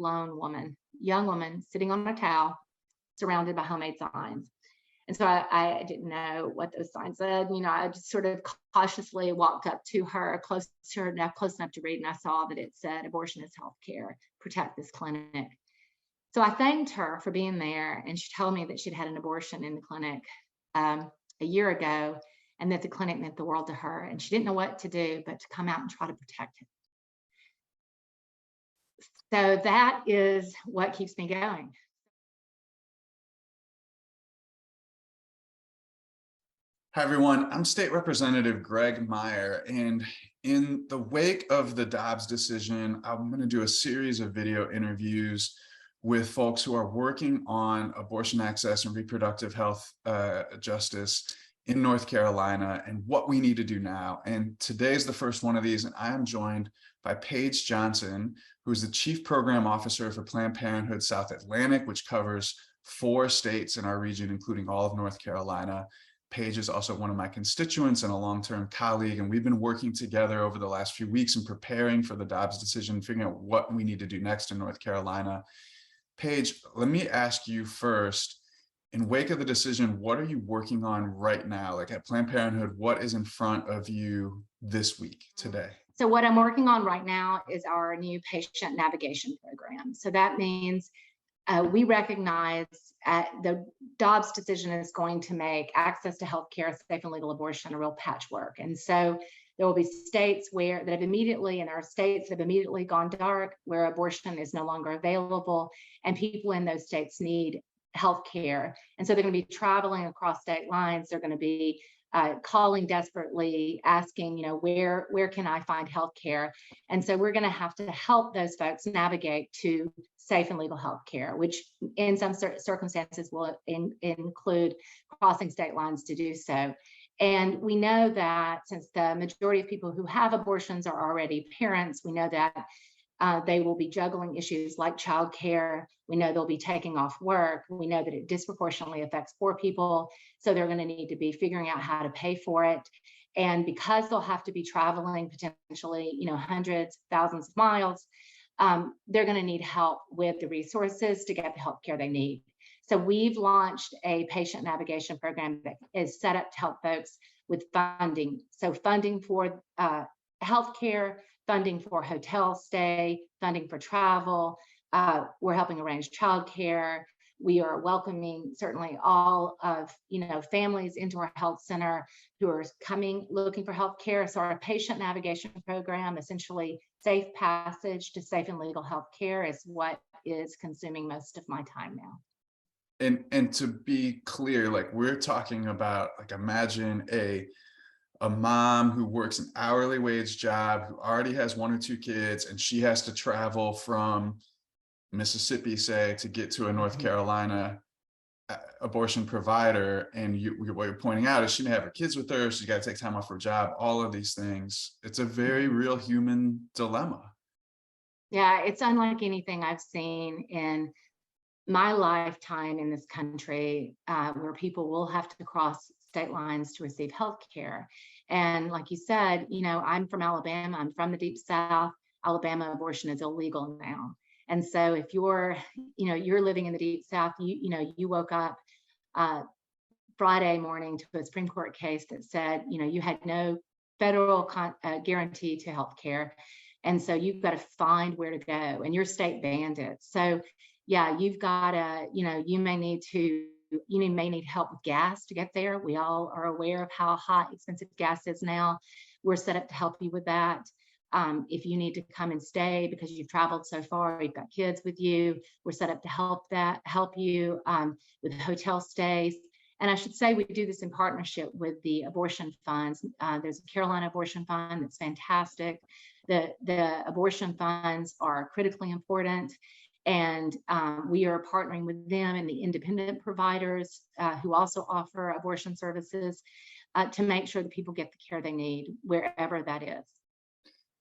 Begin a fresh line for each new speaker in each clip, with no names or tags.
lone woman, young woman, sitting on a towel, surrounded by homemade signs. And so I didn't know what those signs said. I just sort of cautiously walked up to her, close to her, not close enough to read, and I saw that it said, "Abortion is healthcare. Protect this clinic." So I thanked her for being there, and she told me that she'd had an abortion in the clinic a year ago, and that the clinic meant the world to her, and she didn't know what to do but to come out and try to protect it. So that is what keeps me going.
Hi, everyone. I'm State Representative Greg Meyer, and in the wake of the Dobbs decision, I'm going to do a series of video interviews with folks who are working on abortion access and reproductive health justice in North Carolina and what we need to do now. And today's the first one of these, and I am joined by Paige Johnson, who's the Chief Program Officer for Planned Parenthood South Atlantic, which covers 4 states in our region, including all of North Carolina. Paige is also one of my constituents and a long-term colleague, and we've been working together over the last few weeks in preparing for the Dobbs decision, figuring out what we need to do next in North Carolina. Paige, let me ask you first, in wake of the decision, what are you working on right now? Like at Planned Parenthood, what is in front of you this week, today?
So what I'm working on right now is our new patient navigation program. So that means we recognize the Dobbs decision is going to make access to healthcare, safe and legal abortion a real patchwork. And so there will be states that have immediately, and there are states that have immediately gone dark, where abortion is no longer available, and people in those states need healthcare. And so they're going to be traveling across state lines. They're going to be calling desperately, asking, where can I find healthcare? And so we're going to help those folks navigate to safe and legal healthcare, which in some circumstances will include crossing state lines to do so. And we know that since the majority of people who have abortions are already parents, we know that they will be juggling issues like childcare. We know they'll be taking off work. We know that it disproportionately affects poor people. So they're going to need to be figuring out how to pay for it. And because they'll have to be traveling potentially, hundreds, thousands of miles, they're going to need help with the resources to get the health care they need. So we've launched a patient navigation program that is set up to help folks with funding. So funding for healthcare, funding for hotel stay, funding for travel. We're helping arrange childcare. We are welcoming certainly all of families into our health center who are coming looking for health care. So our patient navigation program, essentially safe passage to safe and legal health care, is what is consuming most of my time now.
And to be clear, like we're talking about, like imagine a mom who works an hourly wage job, who already has 1 or 2 kids, and she has to travel from Mississippi, say, to get to a North Carolina abortion provider. And what you're pointing out is she may have her kids with her, she's got to take time off her job, all of these things. It's a very real human dilemma.
Yeah, it's unlike anything I've seen in my lifetime in this country, where people will have to cross state lines to receive health care. And like you said, I'm from Alabama, I'm from the Deep South. Alabama, abortion is illegal now. And so if you're living in the Deep South, you woke up Friday morning to a Supreme Court case that said, you had no federal guarantee to health care. And so you've got to find where to go, and your state banned it. So yeah, you've got to, you may need help with gas to get there. We all are aware of how hot, expensive gas is now. We're set up to help you with that. If you need to come and stay because you've traveled so far, you've got kids with you, we're set up to help you with hotel stays. And I should say we do this in partnership with the abortion funds. There's a Carolina abortion fund that's fantastic. The abortion funds are critically important. And we are partnering with them and the independent providers who also offer abortion services to make sure that people get the care they need wherever that is.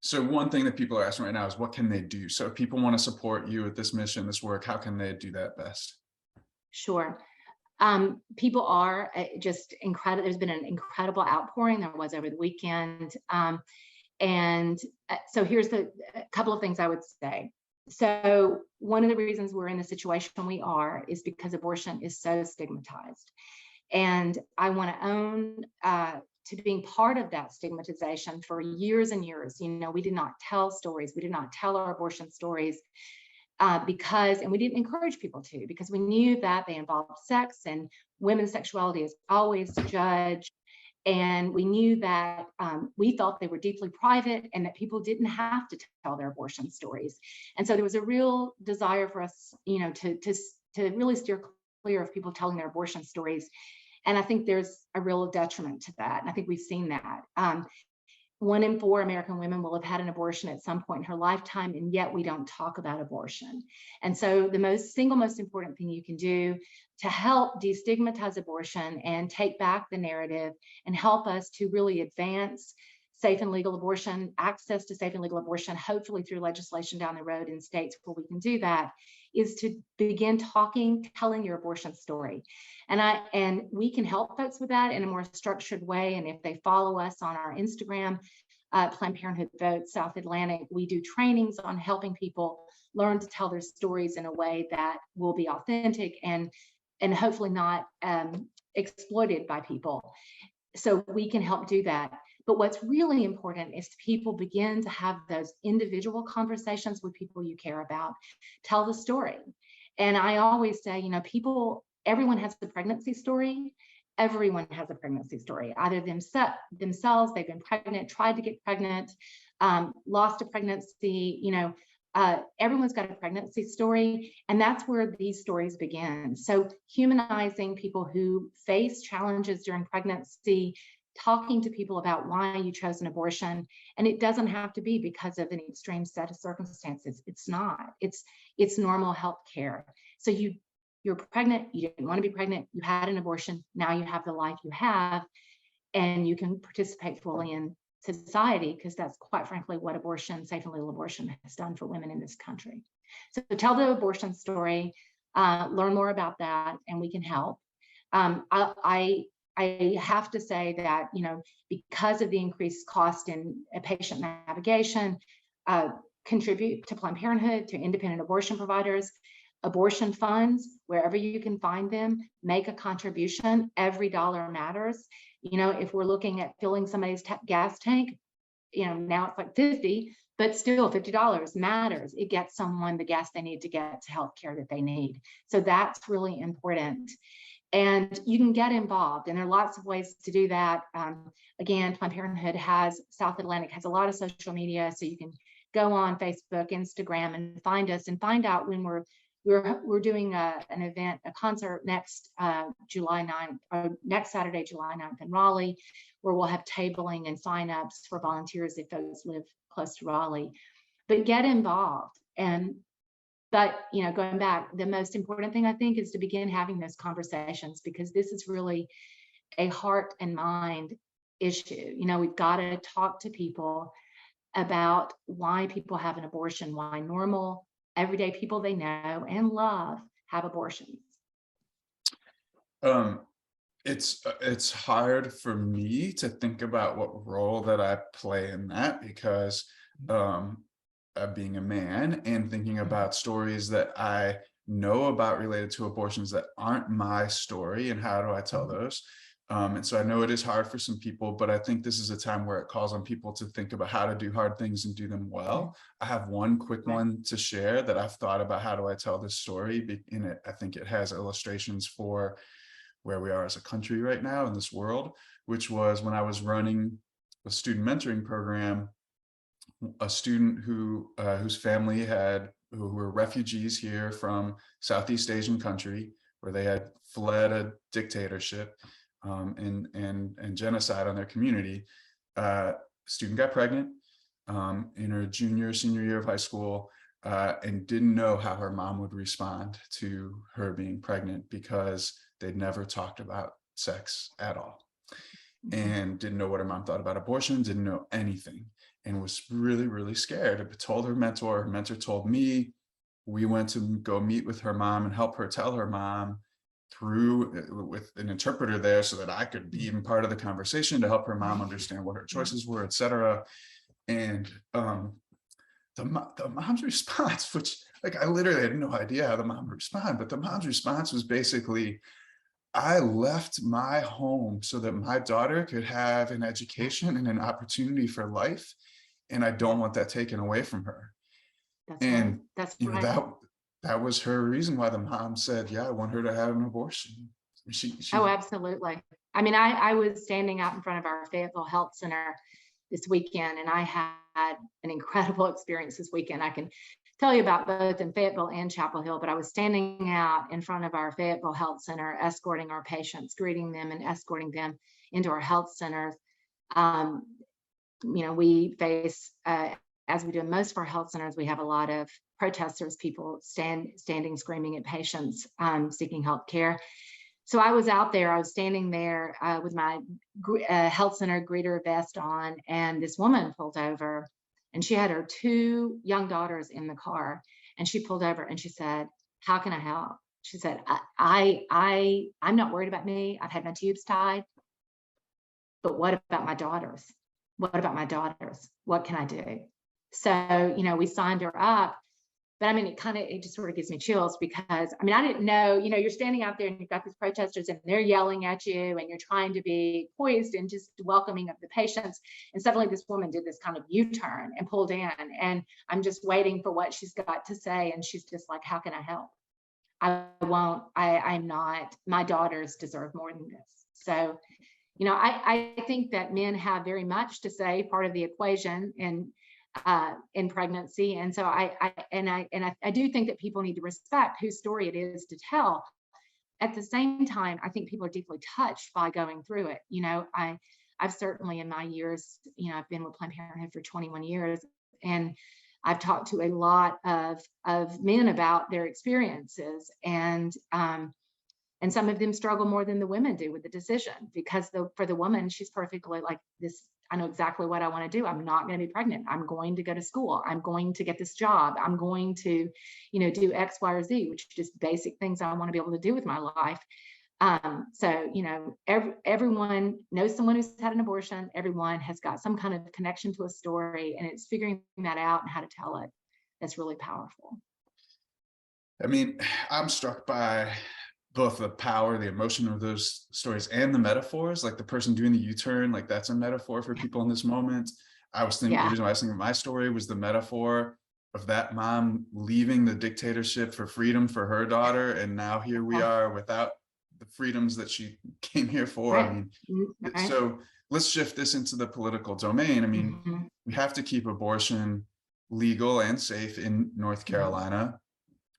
So one thing that people are asking right now is what can they do? So if people want to support you with this mission, this work, how can they do that best?
Sure. People are just incredible. There's been an incredible outpouring. There was over the weekend. And so here's a couple of things I would say. So one of the reasons we're in the situation we are is because abortion is so stigmatized. And I want to own to being part of that stigmatization for years and years. We did not tell stories. We did not tell our abortion stories and we didn't encourage people to, because we knew that they involved sex and women's sexuality is always judged. And we knew that we felt they were deeply private and that people didn't have to tell their abortion stories. And so there was a real desire for us, to really steer clear of people telling their abortion stories. And I think there's a real detriment to that. And I think we've seen that. 1 in 4 American women will have had an abortion at some point in her lifetime, and yet we don't talk about abortion. And so the single most important thing you can do to help destigmatize abortion and take back the narrative and help us to really advance safe and legal abortion, access to safe and legal abortion, hopefully through legislation down the road in states where we can do that, is to begin telling your abortion story. And we can help folks with that in a more structured way. And if they follow us on our Instagram, Planned Parenthood South Atlantic, we do trainings on helping people learn to tell their stories in a way that will be authentic and hopefully not exploited by people. So we can help do that. But what's really important is people begin to have those individual conversations with people you care about. Tell the story. And I always say, everyone has a pregnancy story. Everyone has a pregnancy story, either themselves, they've been pregnant, tried to get pregnant, lost a pregnancy, everyone's got a pregnancy story. And that's where these stories begin. So humanizing people who face challenges during pregnancy, talking to people about why you chose an abortion. And it doesn't have to be because of an extreme set of circumstances. It's not. It's normal health care. So you're pregnant, you didn't want to be pregnant, you had an abortion, now you have the life you have, and you can participate fully in society, because that's quite frankly what safe and legal abortion has done for women in this country. So tell the abortion story, learn more about that, and we can help. I have to say that, because of the increased cost in patient navigation, contribute to Planned Parenthood, to independent abortion providers, abortion funds, wherever you can find them, make a contribution. Every dollar matters. If we're looking at filling somebody's gas tank, now it's like 50, but still $50 matters. It gets someone the gas they need to get to healthcare that they need. So that's really important. And you can get involved, and there are lots of ways to do that. Again, Planned Parenthood South Atlantic has a lot of social media, so you can go on Facebook, Instagram, and find us and find out when we're doing an event, a concert next July 9th, or next Saturday, July 9th in Raleigh, where we'll have tabling and signups for volunteers if folks live close to Raleigh. But get involved. But going back, the most important thing I think is to begin having those conversations, because this is really a heart and mind issue. We've got to talk to people about why people have an abortion, why normal, everyday people they know and love have abortions.
It's hard for me to think about what role that I play in that, because being a man and thinking about stories that I know about related to abortions that aren't my story, and how do I tell those? And so I know it is hard for some people, but I think this is a time where it calls on people to think about how to do hard things and do them well. I have one quick one to share that I've thought about. How do I tell this story? In it, I think it has illustrations for where we are as a country right now in this world, which was when I was running a student mentoring program. A student whose family who were refugees here from Southeast Asian country, where they had fled a dictatorship and genocide on their community. Student got pregnant in her senior year of high school, and didn't know how her mom would respond to her being pregnant, because they'd never talked about sex at all, and didn't know what her mom thought about abortion, didn't know anything, and was really, really scared. I told her mentor told me. We went to go meet with her mom and help her tell her mom with an interpreter there, so that I could be even part of the conversation to help her mom understand what her choices were, etc. And the mom's response, which like, I literally had no idea how the mom would respond, but the mom's response was basically, I left my home so that my daughter could have an education and an opportunity for life, and I don't want that taken away from her.
That's right.
And,
That's
you know,
right.
that was her reason why the mom said, yeah, I want her to have an abortion.
Oh,
She
absolutely. I mean, I was standing out in front of our Fayetteville Health Center this weekend, and I had an incredible experience this weekend. I can tell you about both in Fayetteville and Chapel Hill, but I was standing out in front of our Fayetteville Health Center, escorting our patients, greeting them and escorting them into our health centers. Um, we face, as we do in most of our health centers, we have a lot of protesters, people standing, screaming at patients, seeking health care. So I was out there, I was standing there with my health center greeter vest on, and this woman pulled over, and she had her 2 young daughters in the car, and she pulled over and she said, how can I help? She said, I'm not worried about me. I've had my tubes tied, but what about my daughters? What about my daughters? What can I do? So, we signed her up. But I mean, it just sort of gives me chills, because I mean, I didn't know, you're standing out there and you've got these protesters and they're yelling at you and you're trying to be poised and just welcoming of the patients. And suddenly this woman did this kind of U-turn and pulled in, and I'm just waiting for what she's got to say. And she's just like, how can I help? I'm not, my daughters deserve more than this. So, I think that men have very much to say, part of the equation in pregnancy. And so I do think that people need to respect whose story it is to tell. At the same time, I think people are deeply touched by going through it. I've certainly, in my years, I've been with Planned Parenthood for 21 years, and I've talked to a lot of men about their experiences, and some of them struggle more than the women do with the decision, because for the woman, she's perfectly like, this, I know exactly what I want to do. I'm not going to be pregnant. I'm going to go to school. I'm going to get this job. I'm going to, do X, Y, or Z, which are just basic things I want to be able to do with my life. So, everyone knows someone who's had an abortion. Everyone has got some kind of connection to a story, and it's figuring that out and how to tell it that's really powerful.
I mean, I'm struck by both the power, the emotion of those stories, and the metaphors. Like the person doing the U-turn, like that's a metaphor for people in this moment. I was thinking, the reason why I was thinking my story was the metaphor of that mom leaving the dictatorship for freedom for her daughter, and now here we are without the freedoms that she came here for.
Right.
I mean, so let's shift this into the political domain. I mean, we have to keep abortion legal and safe in North Carolina.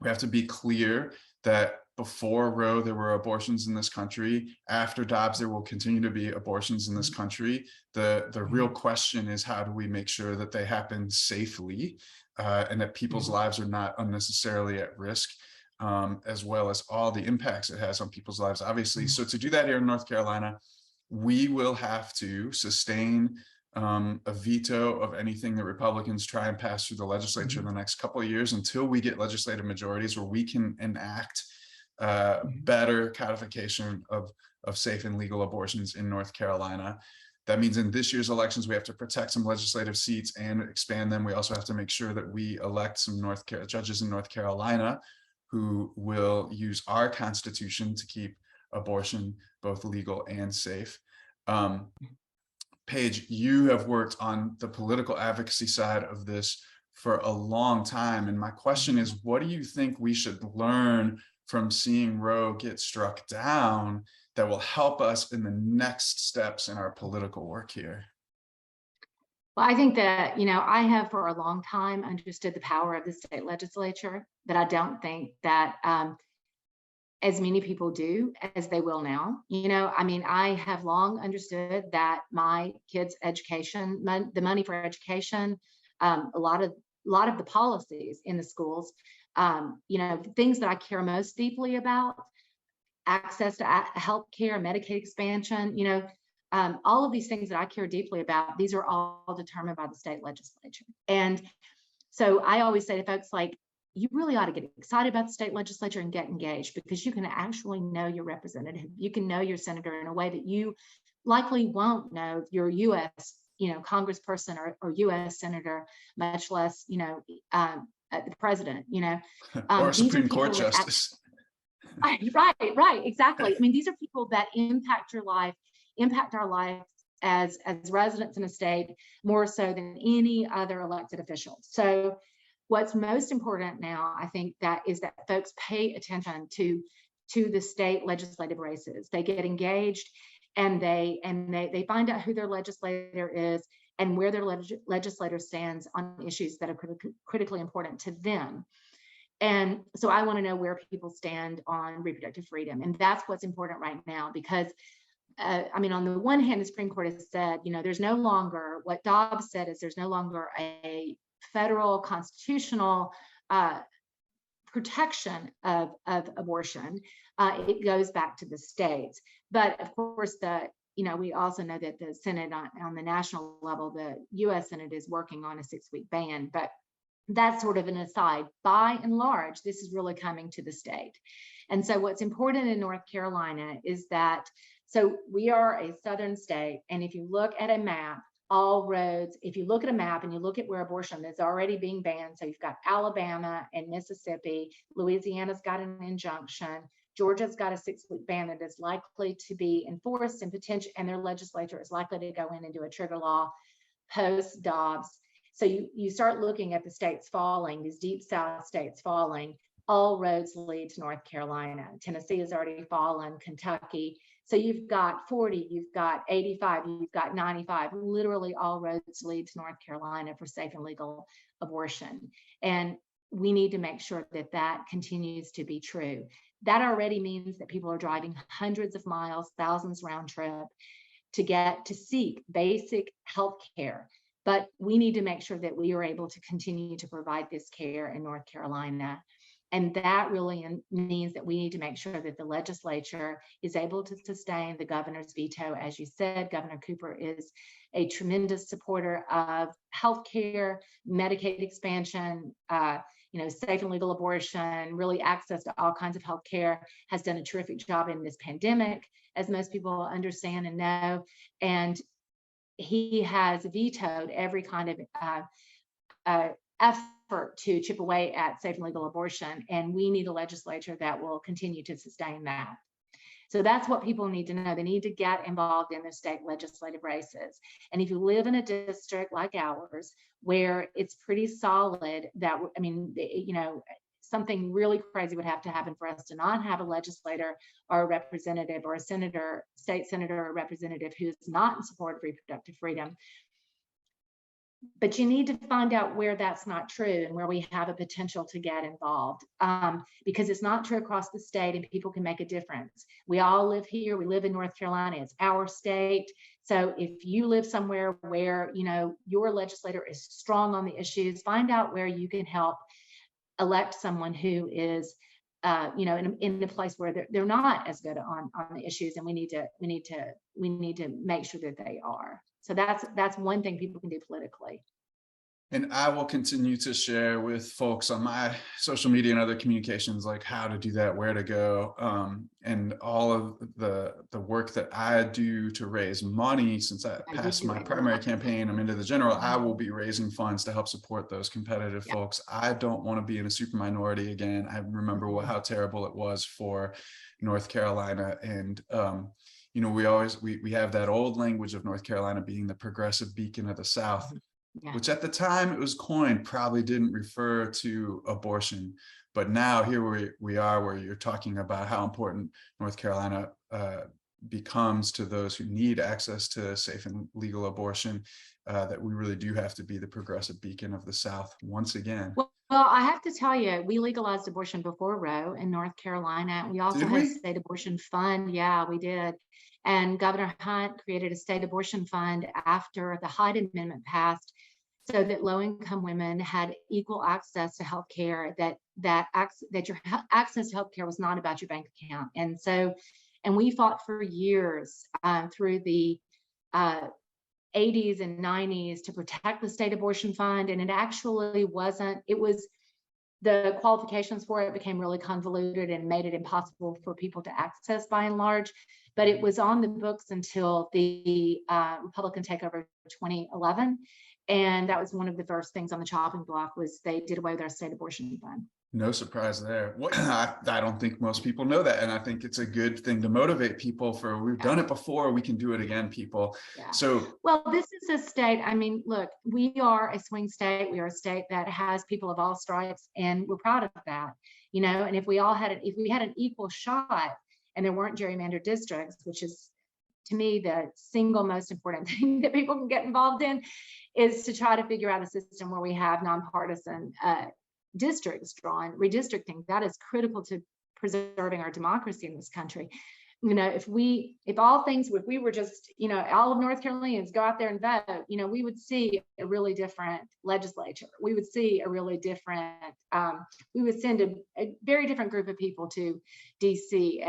We have to be clear that before Roe, there were abortions in this country. After Dobbs, there will continue to be abortions in this country. The real question is, how do we make sure that they happen safely, and that people's lives are not unnecessarily at risk, as well as all the impacts it has on people's lives, obviously. So to do that here in North Carolina, we will have to sustain a veto of anything that Republicans try and pass through the legislature in the next couple of years, until we get legislative majorities where we can enact better codification of safe and legal abortions in North Carolina. That means in this year's elections, we have to protect some legislative seats and expand them. We also have to make sure that we elect some judges in North Carolina who will use our Constitution to keep abortion both legal and safe. Paige, you have worked on the political advocacy side of this for a long time. And my question is, what do you think we should learn from seeing Roe get struck down that will help us in the next steps in our political work here?
Well, I think that, I have for a long time understood the power of the state legislature, but I don't think that as many people do as they will now. I have long understood that my kids' education, the money for education, a lot of the policies in the schools, things that I care most deeply about, access to health care, Medicaid expansion, all of these things that I care deeply about, these are all determined by the state legislature. And so I always say to folks, like, you really ought to get excited about the state legislature and get engaged, because you can actually know your representative. You can know your senator in a way that you likely won't know your U.S., congressperson or U.S. senator, much less, the president,
Or a
these are
Supreme
people
Court
with
justice.
right, exactly. I mean, these are people that impact your life, impact our lives as residents in a state more so than any other elected official. So what's most important now, I think, that is that folks pay attention to the state legislative races. They get engaged, and they find out who their legislator is and where their legislator stands on issues that are critically important to them. And so I want to know where people stand on reproductive freedom. And that's what's important right now, because I mean, on the one hand, the Supreme Court has said, there's no longer, what Dobbs said is there's no longer a federal constitutional protection of abortion. It goes back to the states. But of course, we also know that the Senate on the national level, the US Senate is working on a 6-week ban, but that's sort of an aside. By and large, this is really coming to the state. And so what's important in North Carolina is that, so we are a southern state, and if you look at a map, all roads, if you look at a map and you look at where abortion is already being banned, so you've got Alabama and Mississippi, Louisiana's got an injunction, Georgia's got a 6-week ban that is likely to be enforced and their legislature is likely to go in and do a trigger law post Dobbs. So you start looking at the states falling, these deep South states falling, all roads lead to North Carolina. Tennessee has already fallen, Kentucky. So you've got 40, you've got 85, you've got 95, literally all roads lead to North Carolina for safe and legal abortion. And we need to make sure that that continues to be true. That already means that people are driving hundreds of miles, thousands round trip to seek basic health care. But we need to make sure that we are able to continue to provide this care in North Carolina. And that really means that we need to make sure that the legislature is able to sustain the governor's veto. As you said, Governor Cooper is a tremendous supporter of healthcare, Medicaid expansion, safe and legal abortion, really access to all kinds of healthcare, has done a terrific job in this pandemic, as most people understand and know. And he has vetoed every kind of effort to chip away at safe and legal abortion, and we need a legislature that will continue to sustain that. So that's what people need to know. They need to get involved in the state legislative races. And if you live in a district like ours, where it's pretty solid that, something really crazy would have to happen for us to not have a legislator or a representative or a senator, state senator or representative who's not in support of reproductive freedom. But you need to find out where that's not true and where we have a potential to get involved, because it's not true across the state and people can make a difference. We all live here. We live in North Carolina. It's our state. So if you live somewhere where, your legislator is strong on the issues, find out where you can help elect someone who is, in a place where they're not as good on the issues, and we need to make sure that they are. So that's one thing people can do politically.
And I will continue to share with folks on my social media and other communications, like how to do that, where to go, and all of the work that I do to raise money. Since I passed my primary campaign, I'm into the general, I will be raising funds to help support those competitive folks. I don't want to be in a super minority again. I remember how terrible it was for North Carolina. And, we have that old language of North Carolina being the progressive beacon of the South. Yeah. Which at the time it was coined probably didn't refer to abortion. But now here we are, where you're talking about how important North Carolina becomes to those who need access to safe and legal abortion, that we really do have to be the progressive beacon of the South once again.
Well, I have to tell you, we legalized abortion before Roe in North Carolina. We also had a state abortion fund. Yeah, we did. And Governor Hunt created a state abortion fund after the Hyde Amendment passed, so that low-income women had equal access to health care, that your access to health care was not about your bank account. And we fought for years through the 80s and 90s to protect the state abortion fund. And it actually wasn't, the qualifications for it became really convoluted and made it impossible for people to access by and large. But it was on the books until the Republican takeover 2011. And that was one of the first things on the chopping block, was they did away with our state abortion fund.
No surprise there. I don't think most people know that. And I think it's a good thing to motivate people for, we've done it before, we can do it again, people.
Yeah.
So,
well, this is a state, I mean, look, we are a swing state. We are a state that has people of all stripes, and we're proud of that, you know. And if we had an equal shot and there weren't gerrymandered districts, which is, to me, the single most important thing that people can get involved in, is to try to figure out a system where we have nonpartisan districts drawn, redistricting. That is critical to preserving our democracy in this country. You know, if we were just, you know, all of North Carolinians go out there and vote, you know, we would see a really different legislature. We would see a really different, we would send a very different group of people to DC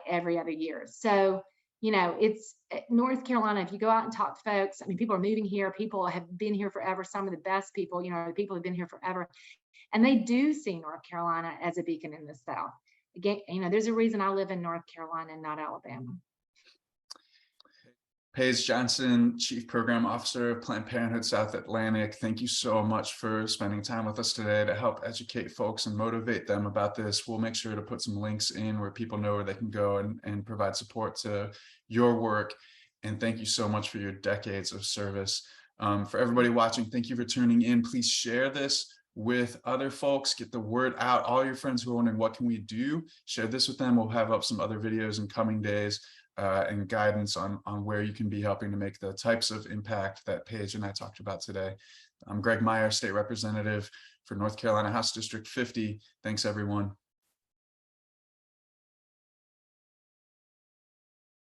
every other year. So, you know, it's North Carolina. If you go out and talk to folks, I mean, people are moving here. People have been here forever. Some of the best people, you know, the people have been here forever. And they do see North Carolina as a beacon in the South. Again, you know, there's a reason I live in North Carolina and not Alabama.
Paige Johnson, Chief Program Officer of Planned Parenthood South Atlantic, thank you so much for spending time with us today to help educate folks and motivate them about this. We'll make sure to put some links in where people know where they can go and provide support to your work. And thank you so much for your decades of service. For everybody watching, thank you for tuning in. Please share this with other folks, get the word out. All your friends who are wondering, what can we do? Share this with them. We'll have up some other videos in coming days and guidance on where you can be helping to make the types of impact that Paige and I talked about today. I'm Greg Meyer, State Representative for North Carolina House District 50. Thanks, everyone.